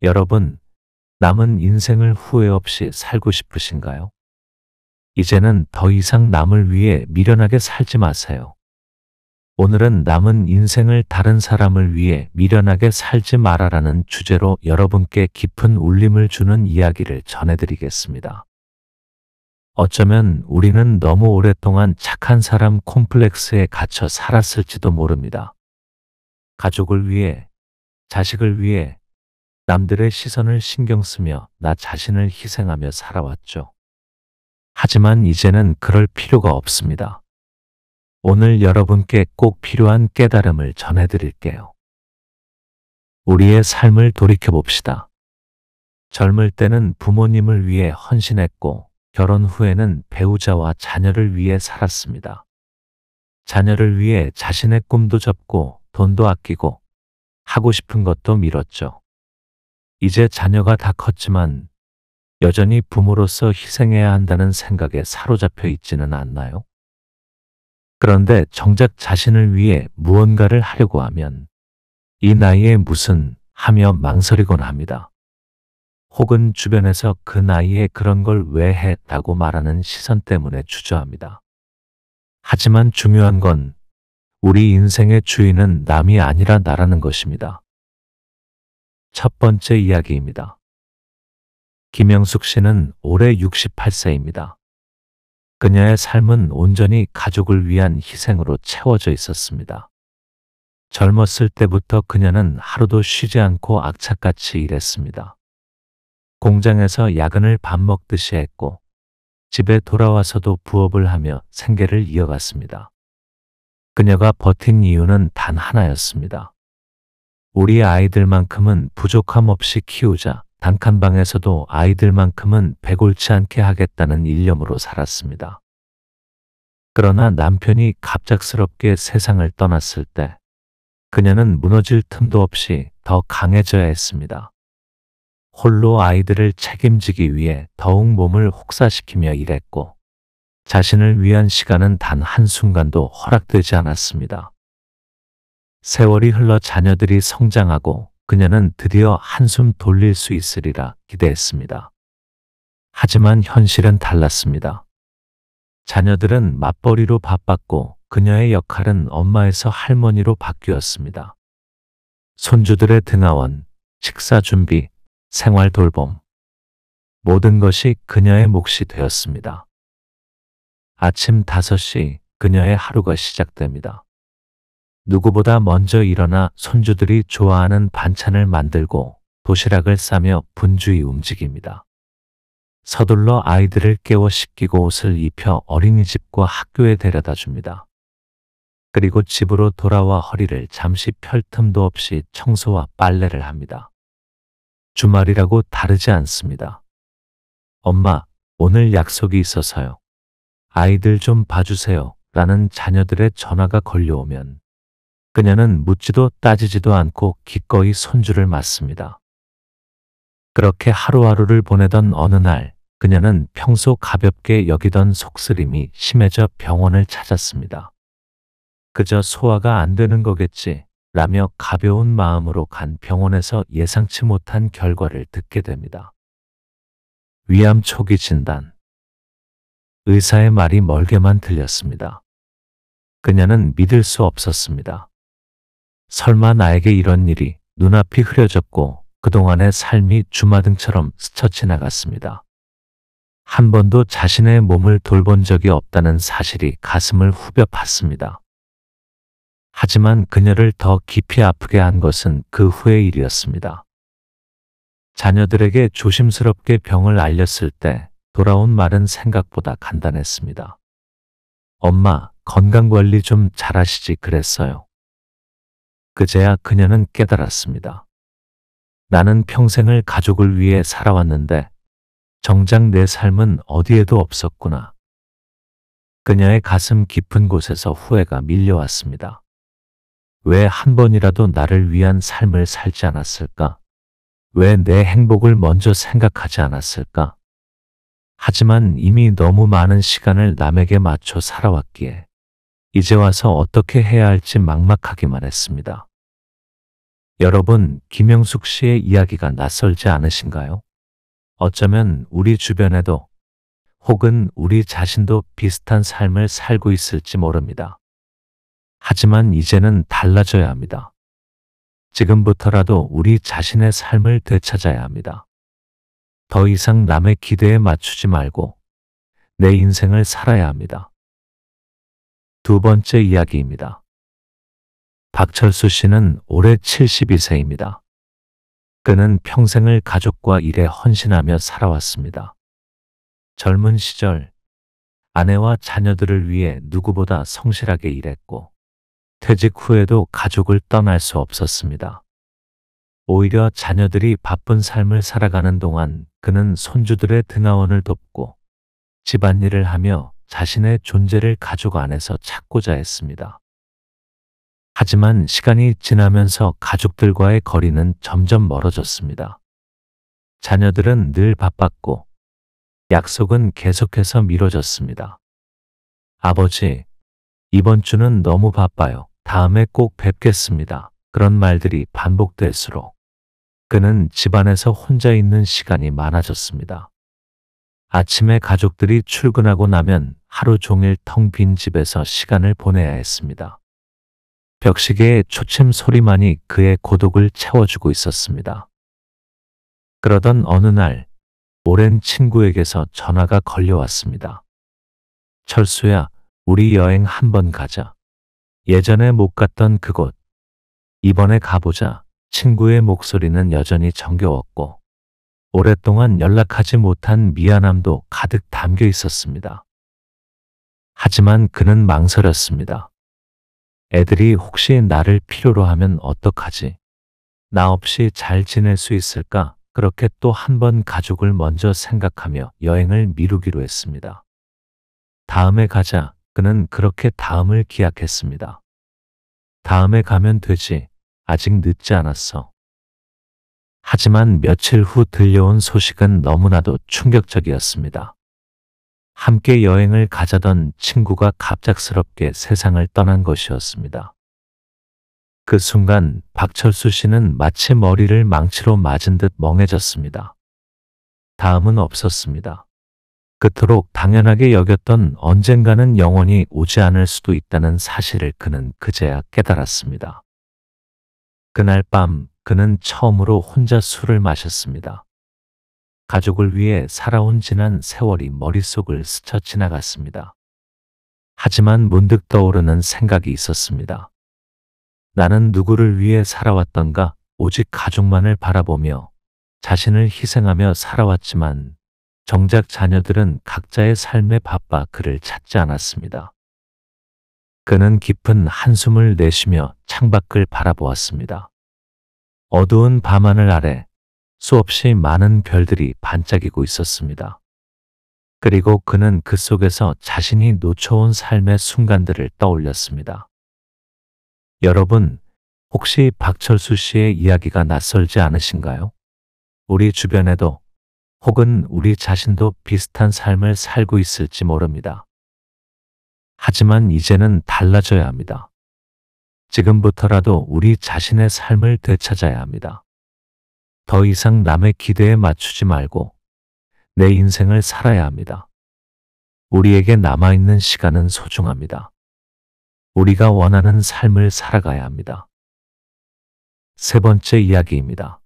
여러분, 남은 인생을 후회 없이 살고 싶으신가요? 이제는 더 이상 남을 위해 미련하게 살지 마세요. 오늘은 남은 인생을 다른 사람을 위해 미련하게 살지 말아라는 주제로 여러분께 깊은 울림을 주는 이야기를 전해드리겠습니다. 어쩌면 우리는 너무 오랫동안 착한 사람 콤플렉스에 갇혀 살았을지도 모릅니다. 가족을 위해, 자식을 위해, 남들의 시선을 신경 쓰며 나 자신을 희생하며 살아왔죠. 하지만 이제는 그럴 필요가 없습니다. 오늘 여러분께 꼭 필요한 깨달음을 전해드릴게요. 우리의 삶을 돌이켜봅시다. 젊을 때는 부모님을 위해 헌신했고, 결혼 후에는 배우자와 자녀를 위해 살았습니다. 자녀를 위해 자신의 꿈도 접고, 돈도 아끼고, 하고 싶은 것도 미뤘죠. 이제 자녀가 다 컸지만 여전히 부모로서 희생해야 한다는 생각에 사로잡혀 있지는 않나요? 그런데 정작 자신을 위해 무언가를 하려고 하면 이 나이에 무슨 하며 망설이곤 합니다. 혹은 주변에서 그 나이에 그런 걸 왜 했다고 말하는 시선 때문에 주저합니다. 하지만 중요한 건 우리 인생의 주인은 남이 아니라 나라는 것입니다. 첫 번째 이야기입니다. 김영숙 씨는 올해 68세입니다. 그녀의 삶은 온전히 가족을 위한 희생으로 채워져 있었습니다. 젊었을 때부터 그녀는 하루도 쉬지 않고 악착같이 일했습니다. 공장에서 야근을 밥 먹듯이 했고 집에 돌아와서도 부업을 하며 생계를 이어갔습니다. 그녀가 버틴 이유는 단 하나였습니다. 우리 아이들만큼은 부족함 없이 키우자, 단칸방에서도 아이들만큼은 배골치 않게 하겠다는 일념으로 살았습니다. 그러나 남편이 갑작스럽게 세상을 떠났을 때 그녀는 무너질 틈도 없이 더 강해져야 했습니다. 홀로 아이들을 책임지기 위해 더욱 몸을 혹사시키며 일했고 자신을 위한 시간은 단 한순간도 허락되지 않았습니다. 세월이 흘러 자녀들이 성장하고 그녀는 드디어 한숨 돌릴 수 있으리라 기대했습니다. 하지만 현실은 달랐습니다. 자녀들은 맞벌이로 바빴고 그녀의 역할은 엄마에서 할머니로 바뀌었습니다. 손주들의 등하원, 식사 준비, 생활 돌봄, 모든 것이 그녀의 몫이 되었습니다. 아침 5시 그녀의 하루가 시작됩니다. 누구보다 먼저 일어나 손주들이 좋아하는 반찬을 만들고 도시락을 싸며 분주히 움직입니다. 서둘러 아이들을 깨워 씻기고 옷을 입혀 어린이집과 학교에 데려다 줍니다. 그리고 집으로 돌아와 허리를 잠시 펼 틈도 없이 청소와 빨래를 합니다. 주말이라고 다르지 않습니다. 엄마, 오늘 약속이 있어서요. 아이들 좀 봐주세요. 라는 자녀들의 전화가 걸려오면 그녀는 묻지도 따지지도 않고 기꺼이 손주를 맞습니다. 그렇게 하루하루를 보내던 어느 날 그녀는 평소 가볍게 여기던 속쓰림이 심해져 병원을 찾았습니다. 그저 소화가 안 되는 거겠지 라며 가벼운 마음으로 간 병원에서 예상치 못한 결과를 듣게 됩니다. 위암 초기 진단. 의사의 말이 멀게만 들렸습니다. 그녀는 믿을 수 없었습니다. 설마 나에게 이런 일이. 눈앞이 흐려졌고 그동안의 삶이 주마등처럼 스쳐 지나갔습니다. 한 번도 자신의 몸을 돌본 적이 없다는 사실이 가슴을 후벼 팠습니다. 하지만 그녀를 더 깊이 아프게 한 것은 그 후의 일이었습니다. 자녀들에게 조심스럽게 병을 알렸을 때 돌아온 말은 생각보다 간단했습니다. 엄마, 건강관리 좀 잘하시지 그랬어요. 그제야 그녀는 깨달았습니다. 나는 평생을 가족을 위해 살아왔는데 정작 내 삶은 어디에도 없었구나. 그녀의 가슴 깊은 곳에서 후회가 밀려왔습니다. 왜 한 번이라도 나를 위한 삶을 살지 않았을까? 왜 내 행복을 먼저 생각하지 않았을까? 하지만 이미 너무 많은 시간을 남에게 맞춰 살아왔기에 이제 와서 어떻게 해야 할지 막막하기만 했습니다. 여러분, 김영숙 씨의 이야기가 낯설지 않으신가요? 어쩌면 우리 주변에도 혹은 우리 자신도 비슷한 삶을 살고 있을지 모릅니다. 하지만 이제는 달라져야 합니다. 지금부터라도 우리 자신의 삶을 되찾아야 합니다. 더 이상 남의 기대에 맞추지 말고 내 인생을 살아야 합니다. 두 번째 이야기입니다. 박철수 씨는 올해 72세입니다. 그는 평생을 가족과 일에 헌신하며 살아왔습니다. 젊은 시절 아내와 자녀들을 위해 누구보다 성실하게 일했고 퇴직 후에도 가족을 떠날 수 없었습니다. 오히려 자녀들이 바쁜 삶을 살아가는 동안 그는 손주들의 등하원을 돕고 집안일을 하며 자신의 존재를 가족 안에서 찾고자 했습니다. 하지만 시간이 지나면서 가족들과의 거리는 점점 멀어졌습니다. 자녀들은 늘 바빴고 약속은 계속해서 미뤄졌습니다. 아버지, 이번 주는 너무 바빠요. 다음에 꼭 뵙겠습니다. 그런 말들이 반복될수록 그는 집안에서 혼자 있는 시간이 많아졌습니다. 아침에 가족들이 출근하고 나면 하루 종일 텅 빈 집에서 시간을 보내야 했습니다. 벽시계의 초침 소리만이 그의 고독을 채워주고 있었습니다. 그러던 어느 날 오랜 친구에게서 전화가 걸려왔습니다. 철수야, 우리 여행 한번 가자. 예전에 못 갔던 그곳, 이번에 가보자. 친구의 목소리는 여전히 정겨웠고 오랫동안 연락하지 못한 미안함도 가득 담겨 있었습니다. 하지만 그는 망설였습니다. 애들이 혹시 나를 필요로 하면 어떡하지? 나 없이 잘 지낼 수 있을까? 그렇게 또 한 번 가족을 먼저 생각하며 여행을 미루기로 했습니다. 다음에 가자. 그는 그렇게 다음을 기약했습니다. 다음에 가면 되지. 아직 늦지 않았어. 하지만 며칠 후 들려온 소식은 너무나도 충격적이었습니다. 함께 여행을 가자던 친구가 갑작스럽게 세상을 떠난 것이었습니다. 그 순간 박철수 씨는 마치 머리를 망치로 맞은 듯 멍해졌습니다. 다음은 없었습니다. 그토록 당연하게 여겼던 언젠가는 영원히 오지 않을 수도 있다는 사실을 그는 그제야 깨달았습니다. 그날 밤 그는 처음으로 혼자 술을 마셨습니다. 가족을 위해 살아온 지난 세월이 머릿속을 스쳐 지나갔습니다. 하지만 문득 떠오르는 생각이 있었습니다. 나는 누구를 위해 살아왔던가? 오직 가족만을 바라보며 자신을 희생하며 살아왔지만 정작 자녀들은 각자의 삶에 바빠 그를 찾지 않았습니다. 그는 깊은 한숨을 내쉬며 창밖을 바라보았습니다. 어두운 밤하늘 아래 수없이 많은 별들이 반짝이고 있었습니다. 그리고 그는 그 속에서 자신이 놓쳐온 삶의 순간들을 떠올렸습니다. 여러분, 혹시 박철수 씨의 이야기가 낯설지 않으신가요? 우리 주변에도 혹은 우리 자신도 비슷한 삶을 살고 있을지 모릅니다. 하지만 이제는 달라져야 합니다. 지금부터라도 우리 자신의 삶을 되찾아야 합니다. 더 이상 남의 기대에 맞추지 말고 내 인생을 살아야 합니다. 우리에게 남아있는 시간은 소중합니다. 우리가 원하는 삶을 살아가야 합니다. 세 번째 이야기입니다.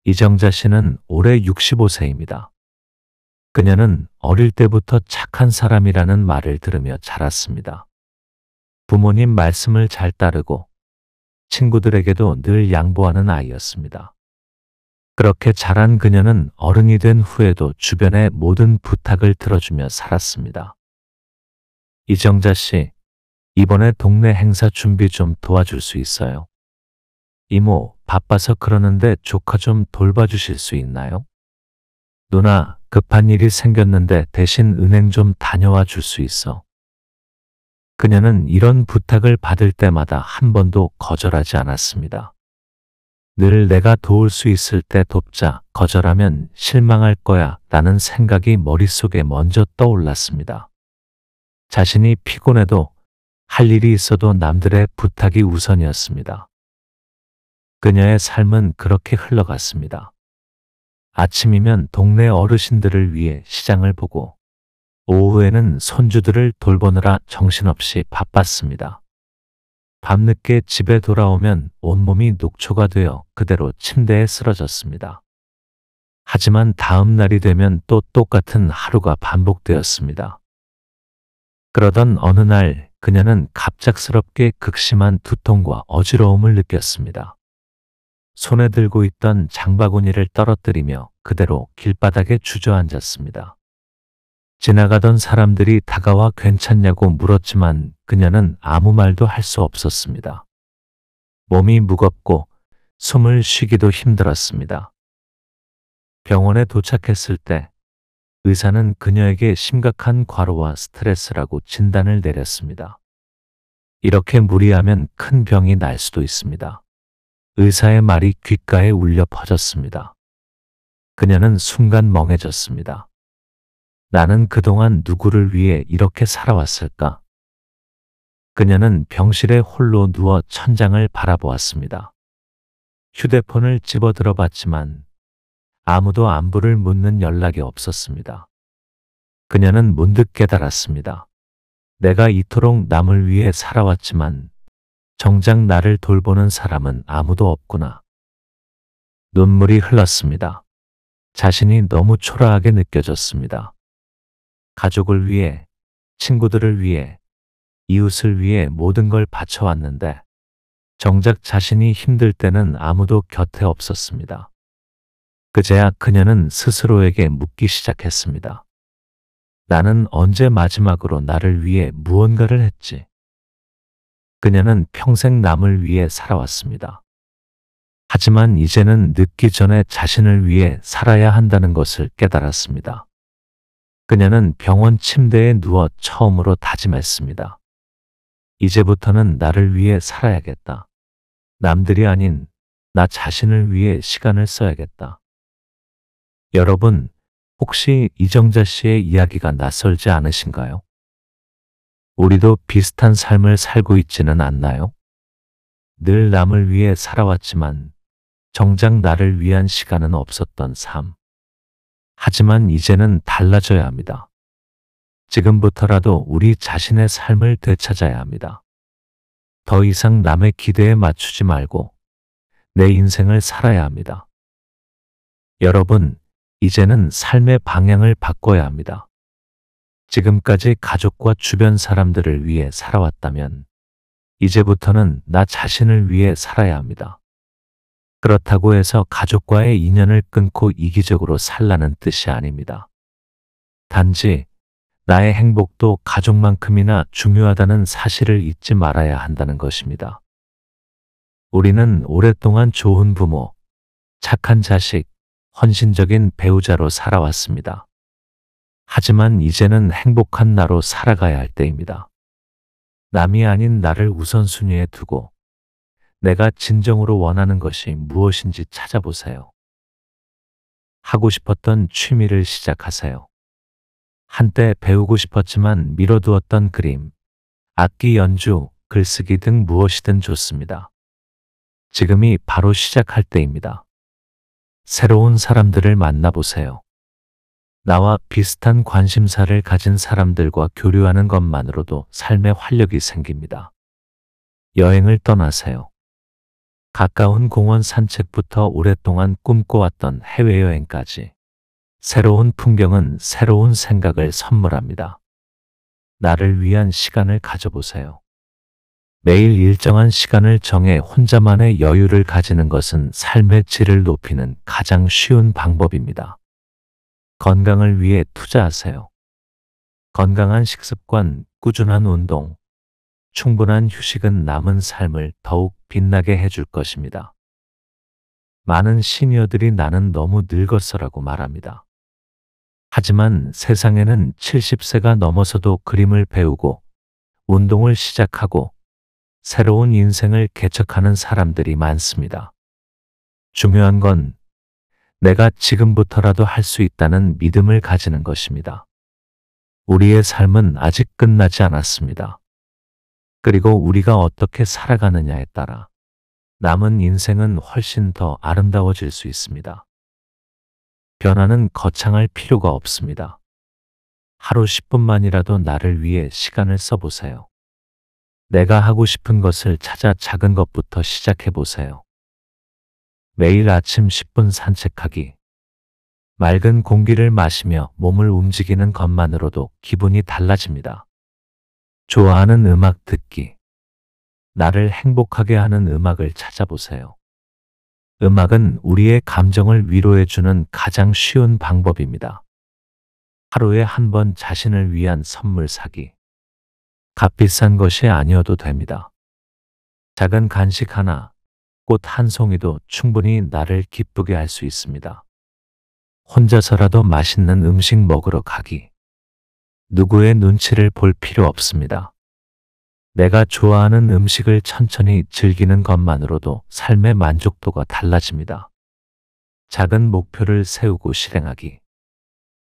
이정자 씨는 올해 65세입니다. 그녀는 어릴 때부터 착한 사람이라는 말을 들으며 자랐습니다. 부모님 말씀을 잘 따르고 친구들에게도 늘 양보하는 아이였습니다. 그렇게 자란 그녀는 어른이 된 후에도 주변의 모든 부탁을 들어주며 살았습니다. 이정자 씨, 이번에 동네 행사 준비 좀 도와줄 수 있어요? 이모, 바빠서 그러는데 조카 좀 돌봐주실 수 있나요? 누나, 급한 일이 생겼는데 대신 은행 좀 다녀와 줄 수 있어? 그녀는 이런 부탁을 받을 때마다 한 번도 거절하지 않았습니다. 늘 내가 도울 수 있을 때 돕자, 거절하면 실망할 거야 라는 생각이 머릿속에 먼저 떠올랐습니다. 자신이 피곤해도 할 일이 있어도 남들의 부탁이 우선이었습니다. 그녀의 삶은 그렇게 흘러갔습니다. 아침이면 동네 어르신들을 위해 시장을 보고 오후에는 손주들을 돌보느라 정신없이 바빴습니다. 밤늦게 집에 돌아오면 온몸이 녹초가 되어 그대로 침대에 쓰러졌습니다. 하지만 다음 날이 되면 또 똑같은 하루가 반복되었습니다. 그러던 어느 날 그녀는 갑작스럽게 극심한 두통과 어지러움을 느꼈습니다. 손에 들고 있던 장바구니를 떨어뜨리며 그대로 길바닥에 주저앉았습니다. 지나가던 사람들이 다가와 괜찮냐고 물었지만 그녀는 아무 말도 할 수 없었습니다. 몸이 무겁고 숨을 쉬기도 힘들었습니다. 병원에 도착했을 때 의사는 그녀에게 심각한 과로와 스트레스라고 진단을 내렸습니다. 이렇게 무리하면 큰 병이 날 수도 있습니다. 의사의 말이 귓가에 울려 퍼졌습니다. 그녀는 순간 멍해졌습니다. 나는 그동안 누구를 위해 이렇게 살아왔을까? 그녀는 병실에 홀로 누워 천장을 바라보았습니다. 휴대폰을 집어들어 봤지만 아무도 안부를 묻는 연락이 없었습니다. 그녀는 문득 깨달았습니다. 내가 이토록 남을 위해 살아왔지만 정작 나를 돌보는 사람은 아무도 없구나. 눈물이 흘렀습니다. 자신이 너무 초라하게 느껴졌습니다. 가족을 위해, 친구들을 위해, 이웃을 위해 모든 걸 바쳐왔는데 정작 자신이 힘들 때는 아무도 곁에 없었습니다. 그제야 그녀는 스스로에게 묻기 시작했습니다. 나는 언제 마지막으로 나를 위해 무언가를 했지? 그녀는 평생 남을 위해 살아왔습니다. 하지만 이제는 늦기 전에 자신을 위해 살아야 한다는 것을 깨달았습니다. 그녀는 병원 침대에 누워 처음으로 다짐했습니다. 이제부터는 나를 위해 살아야겠다. 남들이 아닌 나 자신을 위해 시간을 써야겠다. 여러분, 혹시 이정자 씨의 이야기가 낯설지 않으신가요? 우리도 비슷한 삶을 살고 있지는 않나요? 늘 남을 위해 살아왔지만 정작 나를 위한 시간은 없었던 삶. 하지만 이제는 달라져야 합니다. 지금부터라도 우리 자신의 삶을 되찾아야 합니다. 더 이상 남의 기대에 맞추지 말고 내 인생을 살아야 합니다. 여러분, 이제는 삶의 방향을 바꿔야 합니다. 지금까지 가족과 주변 사람들을 위해 살아왔다면 이제부터는 나 자신을 위해 살아야 합니다. 그렇다고 해서 가족과의 인연을 끊고 이기적으로 살라는 뜻이 아닙니다. 단지 나의 행복도 가족만큼이나 중요하다는 사실을 잊지 말아야 한다는 것입니다. 우리는 오랫동안 좋은 부모, 착한 자식, 헌신적인 배우자로 살아왔습니다. 하지만 이제는 행복한 나로 살아가야 할 때입니다. 남이 아닌 나를 우선순위에 두고 내가 진정으로 원하는 것이 무엇인지 찾아보세요. 하고 싶었던 취미를 시작하세요. 한때 배우고 싶었지만 미뤄두었던 그림, 악기 연주, 글쓰기 등 무엇이든 좋습니다. 지금이 바로 시작할 때입니다. 새로운 사람들을 만나보세요. 나와 비슷한 관심사를 가진 사람들과 교류하는 것만으로도 삶에 활력이 생깁니다. 여행을 떠나세요. 가까운 공원 산책부터 오랫동안 꿈꿔왔던 해외여행까지 새로운 풍경은 새로운 생각을 선물합니다. 나를 위한 시간을 가져보세요. 매일 일정한 시간을 정해 혼자만의 여유를 가지는 것은 삶의 질을 높이는 가장 쉬운 방법입니다. 건강을 위해 투자하세요. 건강한 식습관, 꾸준한 운동, 충분한 휴식은 남은 삶을 더욱 빛나게 해줄 것입니다. 많은 시니어들이 나는 너무 늙었어라고 말합니다. 하지만 세상에는 70세가 넘어서도 그림을 배우고 운동을 시작하고 새로운 인생을 개척하는 사람들이 많습니다. 중요한 건 내가 지금부터라도 할 수 있다는 믿음을 가지는 것입니다. 우리의 삶은 아직 끝나지 않았습니다. 그리고 우리가 어떻게 살아가느냐에 따라 남은 인생은 훨씬 더 아름다워질 수 있습니다. 변화는 거창할 필요가 없습니다. 하루 10분만이라도 나를 위해 시간을 써보세요. 내가 하고 싶은 것을 찾아 작은 것부터 시작해 보세요. 매일 아침 10분 산책하기. 맑은 공기를 마시며 몸을 움직이는 것만으로도 기분이 달라집니다. 좋아하는 음악 듣기. 나를 행복하게 하는 음악을 찾아보세요. 음악은 우리의 감정을 위로해주는 가장 쉬운 방법입니다. 하루에 한 번 자신을 위한 선물 사기. 값비싼 것이 아니어도 됩니다. 작은 간식 하나, 꽃 한 송이도 충분히 나를 기쁘게 할 수 있습니다. 혼자서라도 맛있는 음식 먹으러 가기. 누구의 눈치를 볼 필요 없습니다. 내가 좋아하는 음식을 천천히 즐기는 것만으로도 삶의 만족도가 달라집니다. 작은 목표를 세우고 실행하기.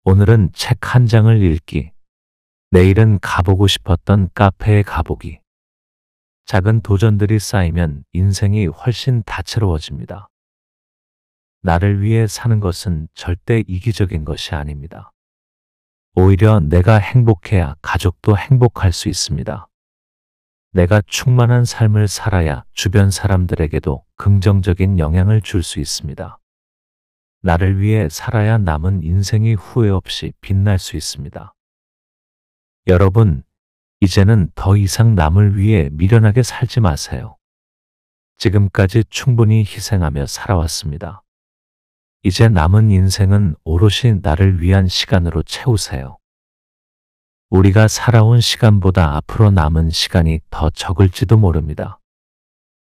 오늘은 책 한 장을 읽기. 내일은 가보고 싶었던 카페에 가보기. 작은 도전들이 쌓이면 인생이 훨씬 다채로워집니다. 나를 위해 사는 것은 절대 이기적인 것이 아닙니다. 오히려 내가 행복해야 가족도 행복할 수 있습니다. 내가 충만한 삶을 살아야 주변 사람들에게도 긍정적인 영향을 줄 수 있습니다. 나를 위해 살아야 남은 인생이 후회 없이 빛날 수 있습니다. 여러분, 이제는 더 이상 남을 위해 미련하게 살지 마세요. 지금까지 충분히 희생하며 살아왔습니다. 이제 남은 인생은 오롯이 나를 위한 시간으로 채우세요. 우리가 살아온 시간보다 앞으로 남은 시간이 더 적을지도 모릅니다.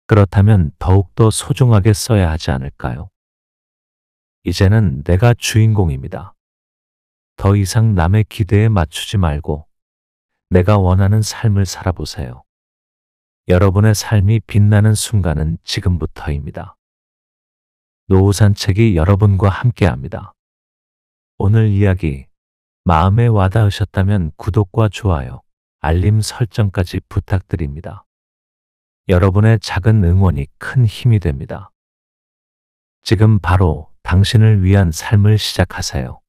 그렇다면 더욱더 소중하게 써야 하지 않을까요? 이제는 내가 주인공입니다. 더 이상 남의 기대에 맞추지 말고 내가 원하는 삶을 살아보세요. 여러분의 삶이 빛나는 순간은 지금부터입니다. 노후 산책이 여러분과 함께합니다. 오늘 이야기 마음에 와닿으셨다면 구독과 좋아요, 알림 설정까지 부탁드립니다. 여러분의 작은 응원이 큰 힘이 됩니다. 지금 바로 당신을 위한 삶을 시작하세요.